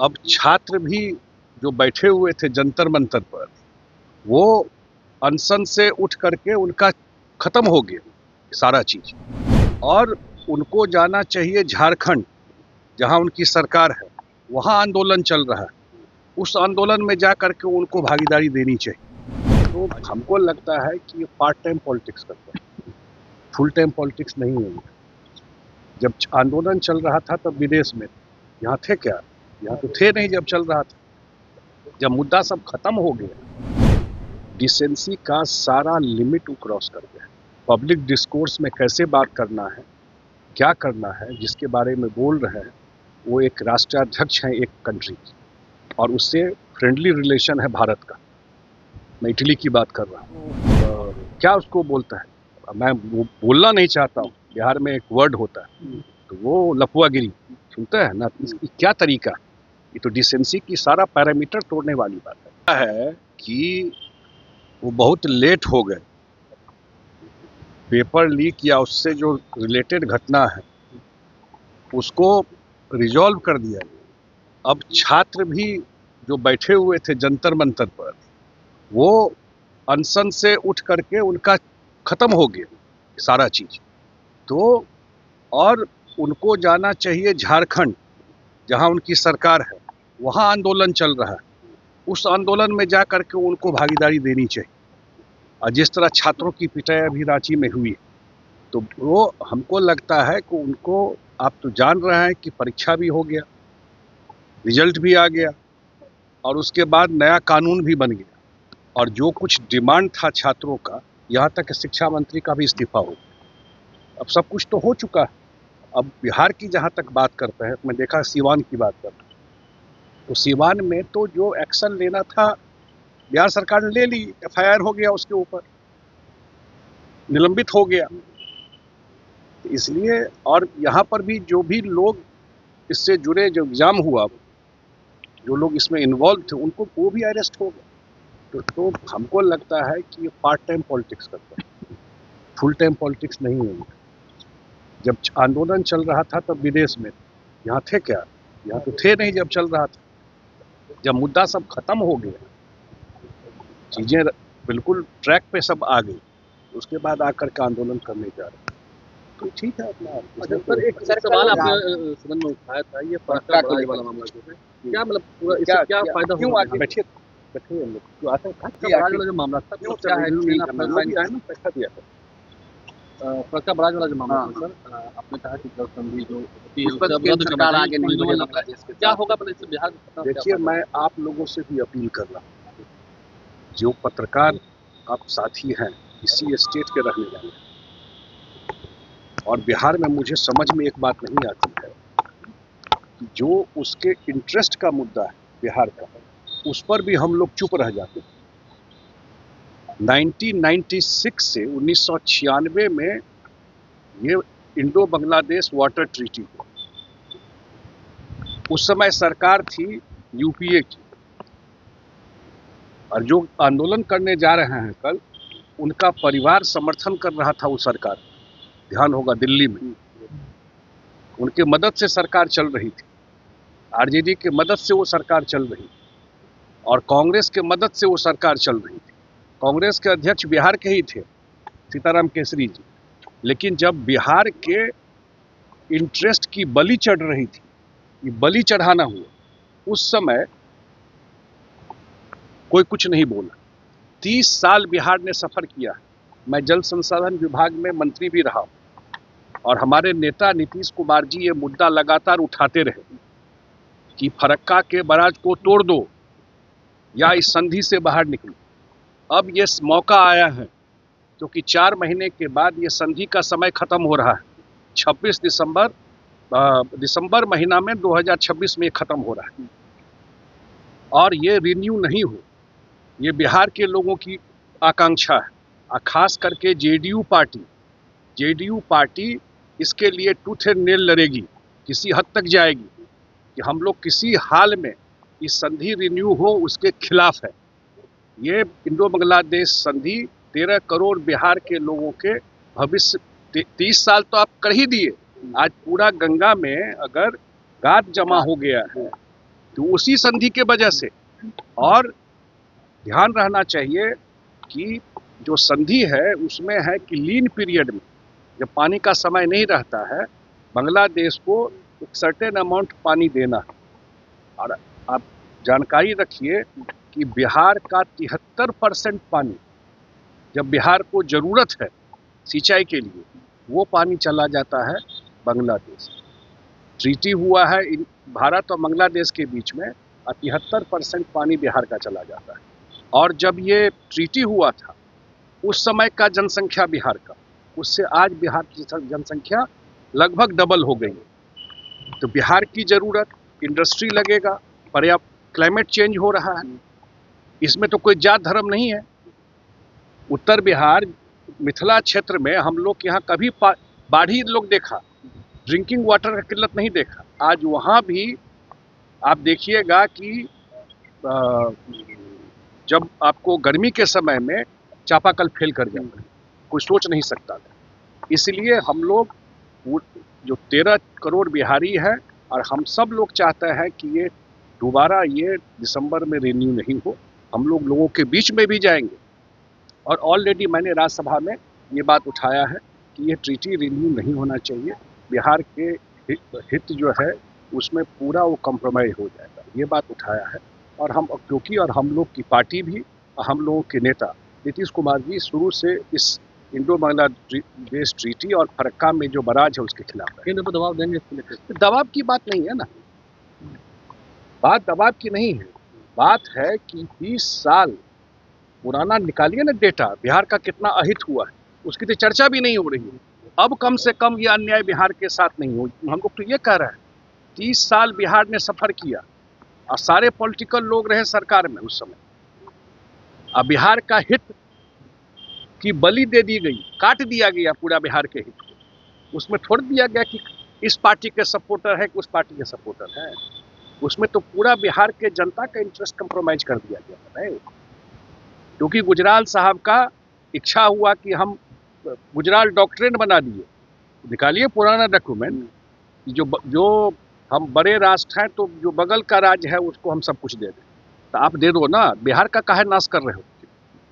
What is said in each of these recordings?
अब छात्र भी जो बैठे हुए थे जंतर मंतर पर, वो अनशन से उठ करके उनका खत्म हो गया सारा चीज, और उनको जाना चाहिए झारखंड, जहां उनकी सरकार है, वहां आंदोलन चल रहा है। उस आंदोलन में जा करके उनको भागीदारी देनी चाहिए। तो हमको लगता है कि ये पार्ट टाइम पॉलिटिक्स करते हैं, फुल टाइम पॉलिटिक्स नहीं है। जब आंदोलन चल रहा था तब विदेश में, यहाँ थे क्या? यहाँ तो थे नहीं जब चल रहा था। जब मुद्दा सब खत्म हो गया, डिसेंसी का सारा लिमिट वो क्रॉस कर गया। पब्लिक डिस्कोर्स में कैसे बात करना है, क्या करना है, जिसके बारे में बोल रहे हैं, वो एक राष्ट्राध्यक्ष हैं एक कंट्री की, और उससे फ्रेंडली रिलेशन है भारत का। मैं इटली की बात कर रहा हूँ। क्या उसको बोलता है, मैं वो बोलना नहीं चाहता हूँ, बिहार में एक वर्ड होता है, तो वो लफुआगिरी सुनता है ना। इसकी क्या तरीका है? ये तो डिसेंसी की सारा पैरामीटर तोड़ने वाली बात है कि वो बहुत लेट हो गए। पेपर लीक या उससे जो रिलेटेड घटना है उसको रिजॉल्व कर दिया गया। अब छात्र भी जो बैठे हुए थे जंतर मंतर पर, वो अनशन से उठ करके उनका खत्म हो गया सारा चीज। तो और उनको जाना चाहिए झारखंड, जहां उनकी सरकार है, वहां आंदोलन चल रहा है। उस आंदोलन में जा करके उनको भागीदारी देनी चाहिए। और जिस तरह छात्रों की पिटाई अभी रांची में हुई, तो वो हमको लगता है कि उनको, आप तो जान रहे हैं कि परीक्षा भी हो गया, रिजल्ट भी आ गया, और उसके बाद नया कानून भी बन गया, और जो कुछ डिमांड था छात्रों का, यहाँ तक कि शिक्षा मंत्री का भी इस्तीफा हो गया। अब सब कुछ तो हो चुका है। अब बिहार की जहाँ तक बात करते हैं, मैं देखा सीवान की बात करता हूँ, तो सीवान में तो जो एक्शन लेना था बिहार सरकार ने ले ली, FIR हो गया, उसके ऊपर निलंबित हो गया। इसलिए, और यहाँ पर भी जो भी लोग इससे जुड़े, जो एग्जाम हुआ, जो लोग इसमें इन्वॉल्व थे, उनको वो भी अरेस्ट हो गए। तो हमको लगता है कि ये पार्ट टाइम पॉलिटिक्स करते हैं, फुल टाइम पॉलिटिक्स नहीं है। जब आंदोलन चल रहा था तब विदेश में, यहाँ थे क्या? यहाँ तो थे नहीं जब चल रहा था। जब मुद्दा सब खत्म हो गया, चीजें बिल्कुल ट्रैक पे सब आ गई, उसके बाद आकर के आंदोलन करने जा रहे हैं। तो ठीक है अपना। सर, एक सवाल आपने सदन में उठाया था, ये फरक्का बराज वाला मामला जो है, क्या मतलब पूरा इससे क्या फायदा क्यों होगा? आगे बैठिए हम लोग क्यों आते हैं? फरक्का बराज वाला जो मामला था, क्यों क्या है? पैसा दिया था? फरक्का बराज वाला जो मामला था सर, आपने कहा कि जल संधि जो सरकार आगे नहीं बढ़े बांग्लादेश के, क्या होगा मतलब इससे बिहार में? देखिए, मैं आप लोगों से भी अपील कर रहा हूँ, जो पत्रकार आप साथी हैं, इसी स्टेट के रहने वाले हैं, और बिहार में मुझे समझ में एक बात नहीं आती है कि जो उसके इंटरेस्ट का मुद्दा है बिहार का, उस पर भी हम लोग चुप रह जाते हैं। 1996 से 1996 में ये इंडो बांग्लादेश वाटर ट्रीटी, उस समय सरकार थी UPA की, और जो आंदोलन करने जा रहे हैं कल, उनका परिवार समर्थन कर रहा था उस सरकार, ध्यान होगा, दिल्ली में उनके मदद से सरकार चल रही थी, RJD के मदद से वो सरकार चल रही थी, और कांग्रेस के मदद से वो सरकार चल रही थी। कांग्रेस के अध्यक्ष बिहार के ही थे, सीताराम केसरी जी। लेकिन जब बिहार के इंटरेस्ट की बलि चढ़ रही थी, ये बलि चढ़ाना हुआ, उस समय कोई कुछ नहीं बोला। 30 साल बिहार ने सफर किया। मैं जल संसाधन विभाग में मंत्री भी रहा, और हमारे नेता नीतीश कुमार जी ये मुद्दा लगातार उठाते रहे कि फरक्का के बराज को तोड़ दो या इस संधि से बाहर निकलो। अब ये मौका आया है, क्योंकि 4 महीने के बाद ये संधि का समय खत्म हो रहा है। 26 दिसंबर महीना में 2026 में खत्म हो रहा है, और ये रिन्यू नहीं हो, ये बिहार के लोगों की आकांक्षा है, और खास करके जेडीयू पार्टी इसके लिए टूथ एंड नेल लड़ेगी, किसी हद तक जाएगी कि हम लोग किसी हाल में इस संधि रिन्यू हो, उसके खिलाफ है। ये इंडो बांग्लादेश संधि 13 करोड़ बिहार के लोगों के भविष्य, 30 साल तो आप कर ही दिए। आज पूरा गंगा में अगर गाद जमा हो गया है, तो उसी संधि के वजह से, और ध्यान रहना चाहिए कि जो संधि है उसमें है कि लीन पीरियड में जब पानी का समय नहीं रहता है, बांग्लादेश को एक सर्टेन अमाउंट पानी देना है। और आप जानकारी रखिए कि बिहार का 73% पानी जब बिहार को जरूरत है सिंचाई के लिए, वो पानी चला जाता है बांग्लादेश। ट्रीटी हुआ है भारत और बांग्लादेश के बीच में, 73% पानी बिहार का चला जाता है। और जब ये ट्रीटी हुआ था उस समय का जनसंख्या बिहार का, उससे आज बिहार की जनसंख्या लगभग डबल हो गई है। तो बिहार की जरूरत, इंडस्ट्री लगेगा, पर्याप्त क्लाइमेट चेंज हो रहा है, इसमें तो कोई जात धर्म नहीं है। उत्तर बिहार मिथिला क्षेत्र में हम लोग यहाँ कभी बाढ़ी लोग देखा, ड्रिंकिंग वाटर का किल्लत नहीं देखा। आज वहाँ भी आप देखिएगा कि जब आपको गर्मी के समय में चापाकल फेल कर जाता है, कोई सोच नहीं सकता था। इसलिए हम लोग जो 13 करोड़ बिहारी है, और हम सब लोग चाहते हैं कि ये दोबारा ये दिसंबर में रिन्यू नहीं हो। हम लोगों के बीच में भी जाएंगे, और ऑलरेडी मैंने राज्यसभा में ये बात उठाया है कि ये ट्रीटी रिन्यू नहीं होना चाहिए। बिहार के हित जो है उसमें पूरा वो कॉम्प्रोमाइज हो जाएगा, ये बात उठाया है। और हम क्योंकि और हम लोग की पार्टी भी, हम लोगों के नेता नीतीश कुमार जी शुरू से इस इंडो बांग्लादेश ट्रीटी और फरक्का में जो बराज है उसके खिलाफ है। केंद्र पर दबाव देंगे इसको लेकर? दबाव की बात नहीं है ना, बात दबाव की नहीं है। बात है कि 20 साल पुराना निकालिए ना डेटा, बिहार का कितना अहित हुआ है, उसकी तो चर्चा भी नहीं हो रही है। अब कम से कम ये अन्याय बिहार के साथ नहीं हो। हम लोग तो ये कह रहे हैं 30 साल बिहार ने सफर किया और सारे पॉलिटिकल लोग रहे सरकार में उस समय। अब बिहार का हित की बलि दे दी गई, काट दिया गया पूरा बिहार के हित को। उसमें छोड़ दिया गया कि इस पार्टी के सपोर्टर है कि उस पार्टी के सपोर्टर है। उसमें तो पूरा बिहार के जनता का इंटरेस्ट कंप्रोमाइज कर दिया गया है। क्योंकि गुजराल साहब का इच्छा हुआ कि हम गुजराल डॉक्ट्रिन बना दिए। निकालिए पुराना डॉक्यूमेंट, जो हम बड़े राष्ट्र हैं तो जो बगल का राज्य है उसको हम सब कुछ दे दें। तो आप दे दो ना, बिहार का काहे नाश कर रहे हो?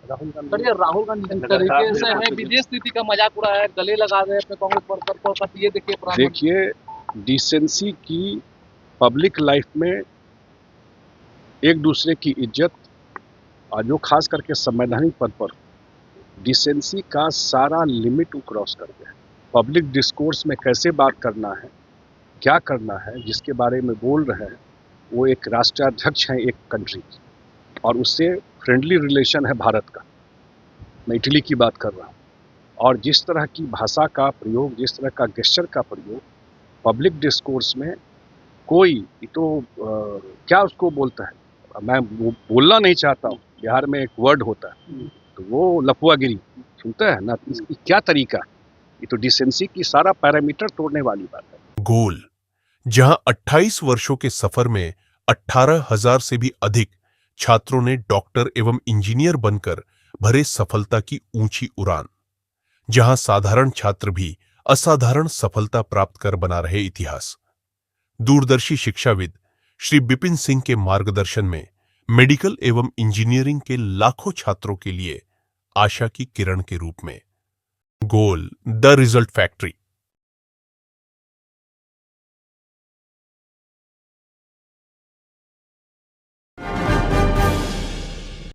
राहुल गांधी जिस तरीके से है विदेश नीति का मजाक उड़ाया है, गले लगा रहे अपने कांग्रेस वर्कर को। ये देखिए डिसेंसी की, पब्लिक लाइफ में एक दूसरे की इज्जत, और जो खास करके संवैधानिक पद पर डिसेंसी का सारा लिमिट वो क्रॉस कर गया। पब्लिक डिस्कोर्स में कैसे बात करना है, क्या करना है, जिसके बारे में बोल रहे हैं, वो एक राष्ट्राध्यक्ष हैं एक कंट्री की, और उससे फ्रेंडली रिलेशन है भारत का। मैं इटली की बात कर रहा हूँ। और जिस तरह की भाषा का प्रयोग, जिस तरह का गेस्चर का प्रयोग पब्लिक डिस्कोर्स में, कोई तो क्या उसको बोलता है, मैं वो बोलना नहीं चाहता हूँ, बिहार में एक वर्ड होता है तो वो लफुआगिरी सुनते हैं ना, इसकी क्या तरीका है? ये तो डिसेंसी की सारा पैरामीटर तोड़ने वाली बात है। गोल, जहां 28 वर्षों के सफर में 18,000 से भी अधिक छात्रों ने डॉक्टर एवं इंजीनियर बनकर भरे सफलता की ऊंची उड़ान, जहां साधारण छात्र भी असाधारण सफलता प्राप्त कर बना रहे इतिहास। दूरदर्शी शिक्षाविद श्री बिपिन सिंह के मार्गदर्शन में मेडिकल एवं इंजीनियरिंग के लाखों छात्रों के लिए आशा की किरण के रूप में गोल द रिजल्ट फैक्ट्री